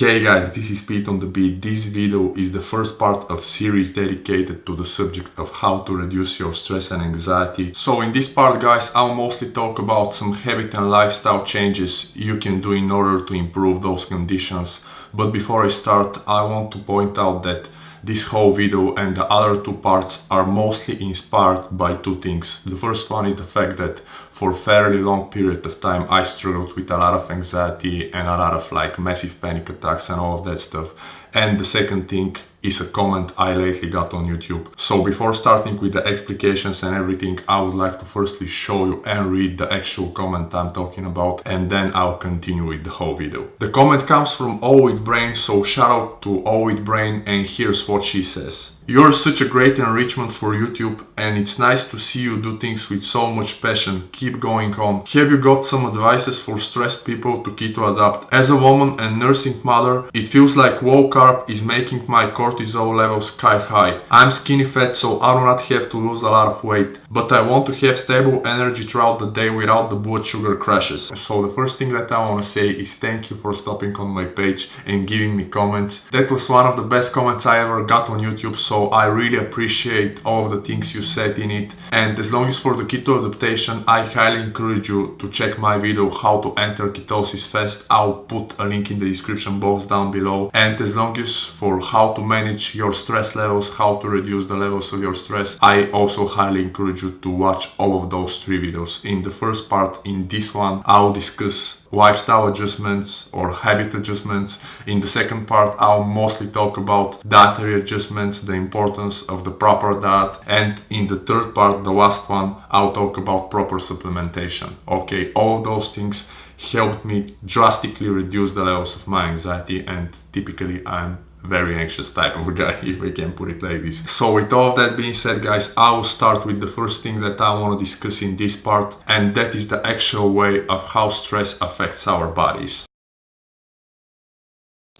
Okay guys, this is Pete on the Beat. This video is the first part of series dedicated to the subject of how to reduce your stress and anxiety. So in this part guys, I'll mostly talk about some habit and lifestyle changes you can do in order to improve those conditions. But before I start, I want to point out that this whole video and the other two parts are mostly inspired by two things. The first one is the fact that for a fairly long period of time I struggled with a lot of anxiety and a lot of massive panic attacks and all of that stuff. And the second thing is a comment I lately got on YouTube. So before starting with the explications and everything, I would like to firstly show you and read the actual comment I'm talking about, and then I'll continue with the whole video. The comment comes from All With Brain, so shout out to All With Brain, and here's what she says. You're such a great enrichment for YouTube, and it's nice to see you do things with so much passion. Keep going on. Have you got some advices for stressed people to keto adapt? As a woman and nursing mother, it feels like low carb is making my cortisol levels sky high. I'm skinny fat, so I do not have to lose a lot of weight, but I want to have stable energy throughout the day without the blood sugar crashes. So the first thing that I want to say is thank you for stopping on my page and giving me comments. That was one of the best comments I ever got on YouTube, so I really appreciate all of the things you said in it. And as long as for the keto adaptation, I highly encourage you to check my video how to enter ketosis fast. I'll put a link in the description box down below. And as long as for how to manage your stress levels, how to reduce the levels of your stress, I also highly encourage you to watch all of those three videos. In the first part, in this one, I'll discuss lifestyle adjustments or habit adjustments. In the second part, I'll mostly talk about dietary adjustments, the importance of the proper diet, and in the third part, the last one, I'll talk about proper supplementation. Okay, all of those things helped me drastically reduce the levels of my anxiety, and typically I'm very anxious type of a guy, if I can put it like this. So with all of that being said guys, I will start with the first thing that I want to discuss in this part, and that is the actual way of how stress affects our bodies.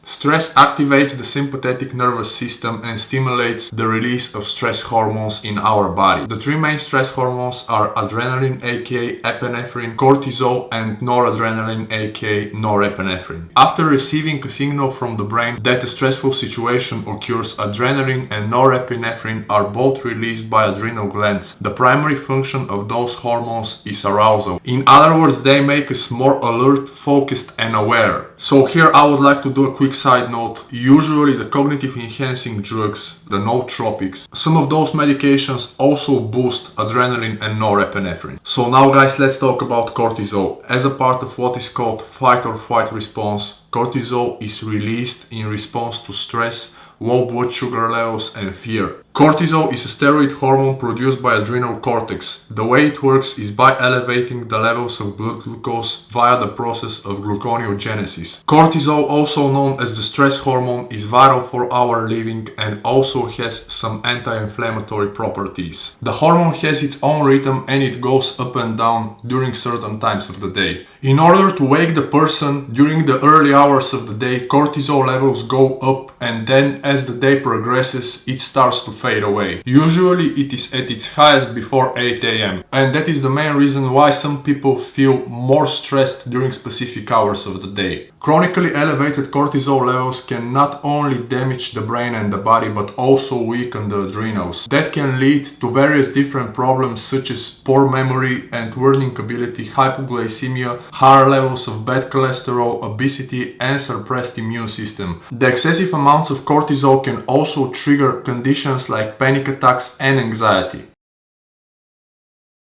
Stress activates the sympathetic nervous system and stimulates the release of stress hormones in our body. The three main stress hormones are adrenaline, aka epinephrine, cortisol, and noradrenaline, aka norepinephrine. After receiving a signal from the brain that a stressful situation occurs, adrenaline and norepinephrine are both released by adrenal glands. The primary function of those hormones is arousal. In other words, they make us more alert, focused, and aware. So here I would like to do a quick side note. Usually the cognitive enhancing drugs, the nootropics, some of those medications also boost adrenaline and norepinephrine. So now guys, let's talk about cortisol. As a part of what is called fight or flight response, cortisol is released in response to stress, low blood sugar levels, and fear. Cortisol is a steroid hormone produced by adrenal cortex. The way it works is by elevating the levels of blood glucose via the process of gluconeogenesis. Cortisol, also known as the stress hormone, is vital for our living and also has some anti-inflammatory properties. The hormone has its own rhythm and it goes up and down during certain times of the day. In order to wake the person during the early hours of the day, cortisol levels go up, and then as the day progresses, it starts to fade away. Usually it is at its highest before 8 AM, and that is the main reason why some people feel more stressed during specific hours of the day. Chronically elevated cortisol levels can not only damage the brain and the body, but also weaken the adrenals. That can lead to various different problems such as poor memory and learning ability, hypoglycemia, higher levels of bad cholesterol, obesity, and suppressed immune system. The excessive amounts of cortisol can also trigger conditions like panic attacks and anxiety.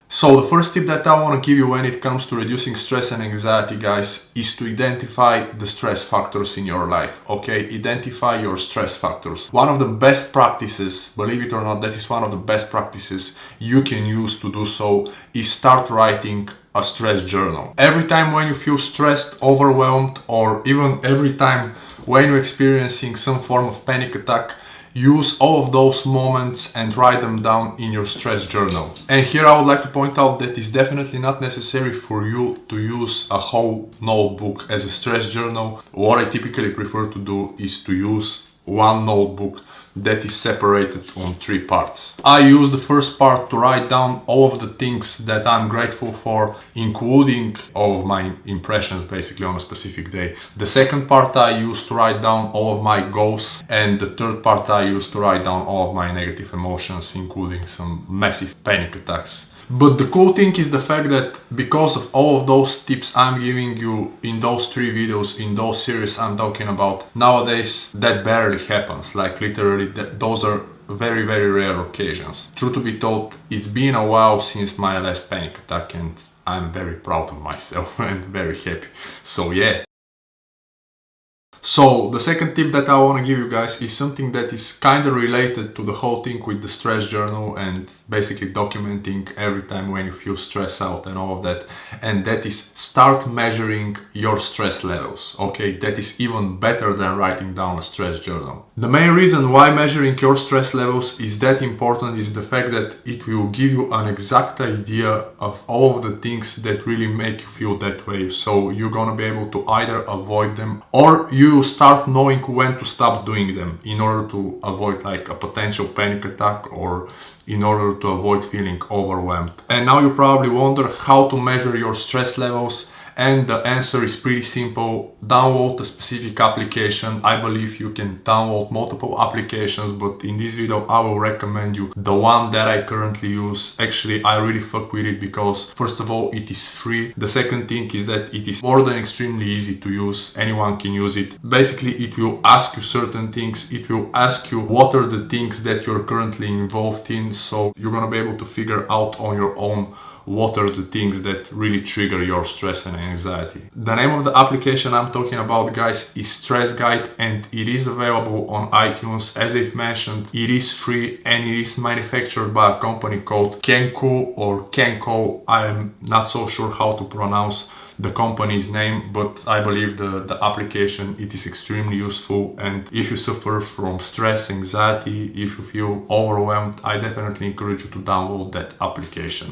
So the first tip that I want to give you when it comes to reducing stress and anxiety guys is to identify the stress factors in your life. Okay, identify your stress factors. One of the best practices, believe it or not, that is one of the best practices you can use to do so, is start writing a stress journal. Every time when you feel stressed, overwhelmed, or even every time when you're experiencing some form of panic attack, use all of those moments and write them down in your stress journal. And here I would like to point out that it's definitely not necessary for you to use a whole notebook as a stress journal. What I typically prefer to do is to use one notebook that is separated on 3 parts. I use the first part to write down all of the things that I'm grateful for, including all of my impressions basically on a specific day. The second part I use to write down all of my goals, and the third part I use to write down all of my negative emotions, including some massive panic attacks. But the cool thing is the fact that because of all of those tips I'm giving you in those 3 videos, in those series I'm talking about, nowadays that barely happens. Like literally those are very rare occasions. Truth to be told, it's been a while since my last panic attack, and I'm very proud of myself and very happy. So yeah. So the second tip that I want to give you guys is something that is kind of related to the whole thing with the stress journal and basically documenting every time when you feel stressed out and all of that. And that is start measuring your stress levels. Okay, that is even better than writing down a stress journal. The main reason why measuring your stress levels is that important is the fact that it will give you an exact idea of all of the things that really make you feel that way. So you're gonna be able to either avoid them, or you start knowing when to stop doing them in order to avoid like a potential panic attack, or in order to avoid feeling overwhelmed. And now you probably wonder how to measure your stress levels, and the answer is pretty simple. Download a specific application. I believe you can download multiple applications, but in this video I will recommend you the one that I currently use. Actually, I really fuck with it because first of all, it is free. The second thing is that it is more than extremely easy to use. Anyone can use it. Basically, it will ask you certain things. It will ask you what are the things that you're currently involved in, so you're gonna be able to figure out on your own what are the things that really trigger your stress and anxiety. The name of the application I'm talking about, guys, is Stress Guide, and it is available on iTunes. As I've mentioned, it is free and it is manufactured by a company called Kenko or Kenko. I am not so sure how to pronounce the company's name, but I believe the application, it is extremely useful. And if you suffer from stress, anxiety, if you feel overwhelmed, I definitely encourage you to download that application.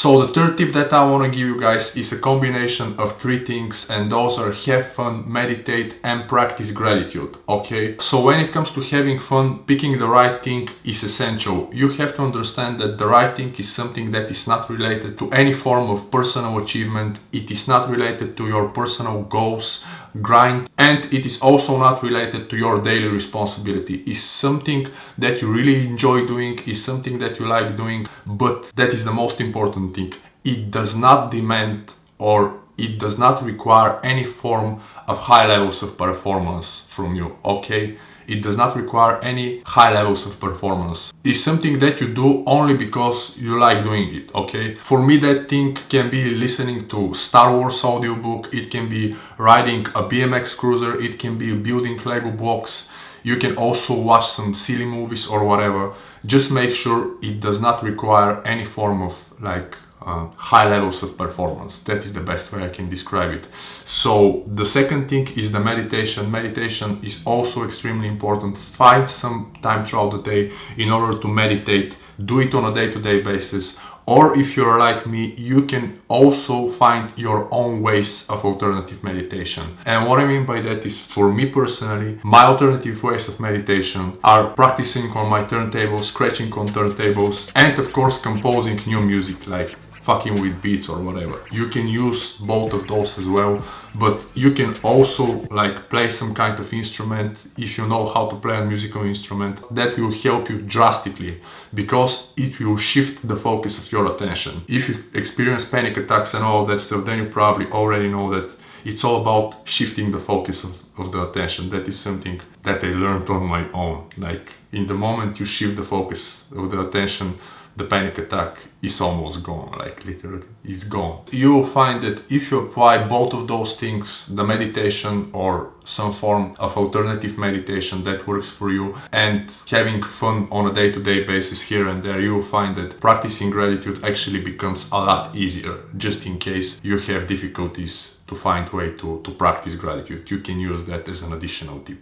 So the third tip that I want to give you guys is a combination of 3 things, and those are have fun, meditate, and practice gratitude. Okay, so when it comes to having fun, picking the right thing is essential. You have to understand that the right thing is something that is not related to any form of personal achievement. It is not related to your personal goals, grind, and it is also not related to your daily responsibility. It's something that you really enjoy doing, is something that you like doing, but that is the most important thing. It does not demand, or it does not require any form of high levels of performance from you. Okay, it does not require any high levels of performance. It's something that you do only because you like doing it. Okay, for me that thing can be listening to Star Wars audiobook, it can be riding a BMX cruiser, it can be building Lego blocks. You can also watch some silly movies or whatever. Just make sure it does not require any form of like high levels of performance. That is the best way I can describe it. So the second thing is the meditation. Meditation is also extremely important. Find some time throughout the day in order to meditate. Do it on a day-to-day basis. Or if you're like me, you can also find your own ways of alternative meditation. And what I mean by that is, for me personally, my alternative ways of meditation are practicing on my turntables, scratching on turntables, and of course composing new music, like fucking with beats or whatever. You can use both of those as well, but you can also like play some kind of instrument if you know how to play a musical instrument. That will help you drastically because it will shift the focus of your attention. If you experience panic attacks and all that stuff, then you probably already know that it's all about shifting the focus of the attention. That is something that I learned on my own. Like in the moment you shift the focus of the attention, the panic attack is almost gone, like literally it's gone. You will find that if you apply both of those things, the meditation or some form of alternative meditation that works for you, and having fun on a day-to-day basis here and there, you will find that practicing gratitude actually becomes a lot easier. Just in case you have difficulties to find a way to practice gratitude, you can use that as an additional tip.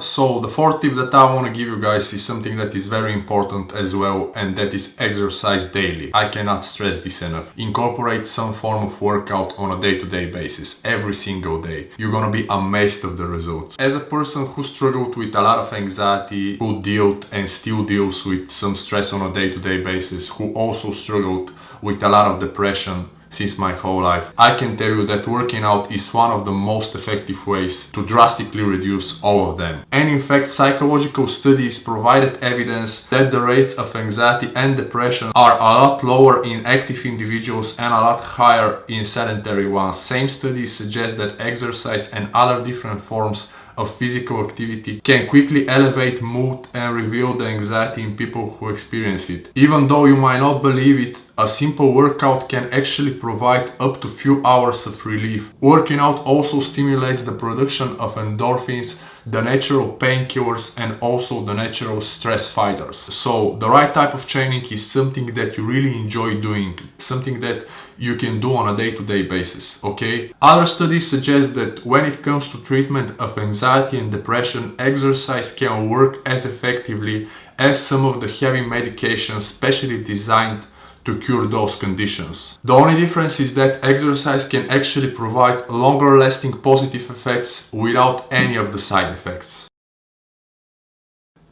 So the fourth tip that I want to give you guys is something that is very important as well, and that is exercise daily. I cannot stress this enough. Incorporate some form of workout on a day-to-day basis, every single day. You're gonna be amazed of the results. As a person who struggled with a lot of anxiety, who dealt and still deals with some stress on a day-to-day basis, who also struggled with a lot of depression since my whole life, I can tell you that working out is one of the most effective ways to drastically reduce all of them. And in fact, psychological studies provided evidence that the rates of anxiety and depression are a lot lower in active individuals and a lot higher in sedentary ones. Same studies suggest that exercise and other different forms of physical activity can quickly elevate mood and reveal the anxiety in people who experience it. Even though you might not believe it, a simple workout can actually provide up to few hours of relief. Working out also stimulates the production of endorphins, the natural painkillers, and also the natural stress fighters. So the right type of training is something that you really enjoy doing, something that you can do on a day-to-day basis, okay? Other studies suggest that when it comes to treatment of anxiety and depression, exercise can work as effectively as some of the heavy medications specially designed to cure those conditions. The only difference is that exercise can actually provide longer lasting positive effects without any of the side effects.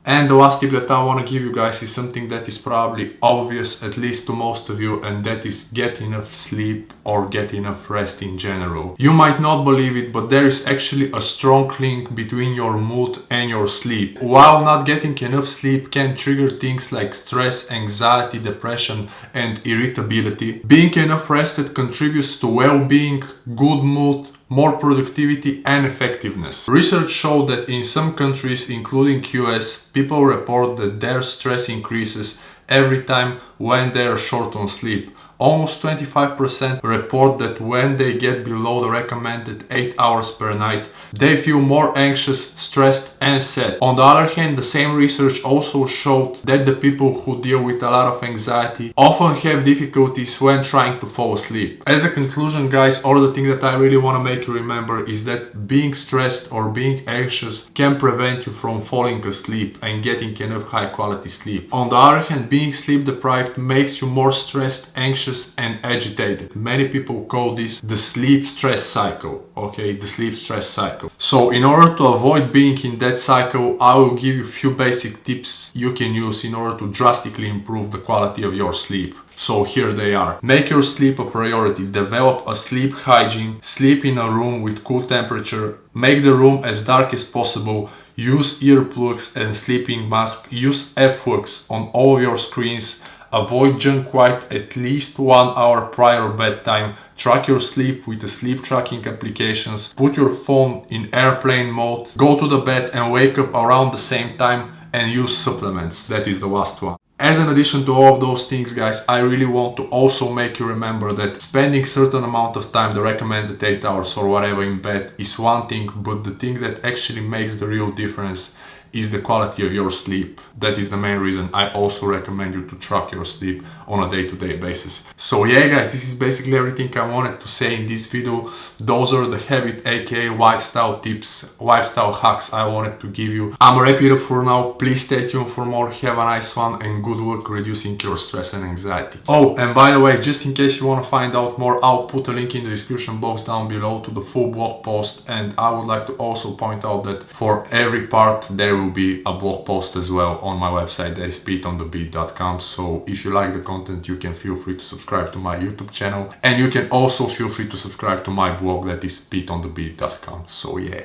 And the last tip that I want to give you guys is something that is probably obvious, at least to most of you, and that is get enough sleep or get enough rest in general. You might not believe it, but there is actually a strong link between your mood and your sleep. While not getting enough sleep can trigger things like stress, anxiety, depression, and irritability, being enough rested contributes to well-being, good mood, more productivity and effectiveness. Research showed that in some countries, including US, people report that their stress increases every time when they are short on sleep. Almost 25% report that when they get below the recommended 8 hours per night, they feel more anxious, stressed and sad. On the other hand, the same research also showed that the people who deal with a lot of anxiety often have difficulties when trying to fall asleep. As a conclusion, guys, all the thing that I really want to make you remember is that being stressed or being anxious can prevent you from falling asleep and getting enough high quality sleep. On the other hand, being sleep deprived makes you more stressed, anxious and agitated. Many people call this the sleep stress cycle, okay, the sleep stress cycle. So in order to avoid being in that cycle, I will give you a few basic tips you can use in order to drastically improve the quality of your sleep. So here they are. Make your sleep a priority. Develop a sleep hygiene. Sleep in a room with cool temperature. Make the room as dark as possible. Use earplugs and sleeping mask. Use F-Works on all of your screens. Avoid junk light at least 1 hour prior bedtime. Track your sleep with the sleep tracking applications. Put your phone in airplane mode. Go to the bed and wake up around the same time and use supplements. That is the last one. As an addition to all of those things, guys, I really want to also make you remember that spending certain amount of time, the recommended 8 hours or whatever in bed, is one thing, but the thing that actually makes the real difference is the quality of your sleep. That is the main reason I also recommend you to track your sleep on a day-to-day basis. So yeah, guys, this is basically everything I wanted to say in this video. Those are the habit, aka lifestyle tips, lifestyle hacks I wanted to give you. I'm wrapping it up for now. Please stay tuned for more. Have a nice one and good luck reducing your stress and anxiety. Oh, and by the way, just in case you want to find out more, I'll put a link in the description box down below to the full blog post, and I would like to also point out that for every part there will be a blog post as well on my website, that is PETEONTHEBEAT.com. so if you like the content, you can feel free to subscribe to my YouTube channel, and you can also feel free to subscribe to my blog, that is PETEONTHEBEAT.com. so yeah.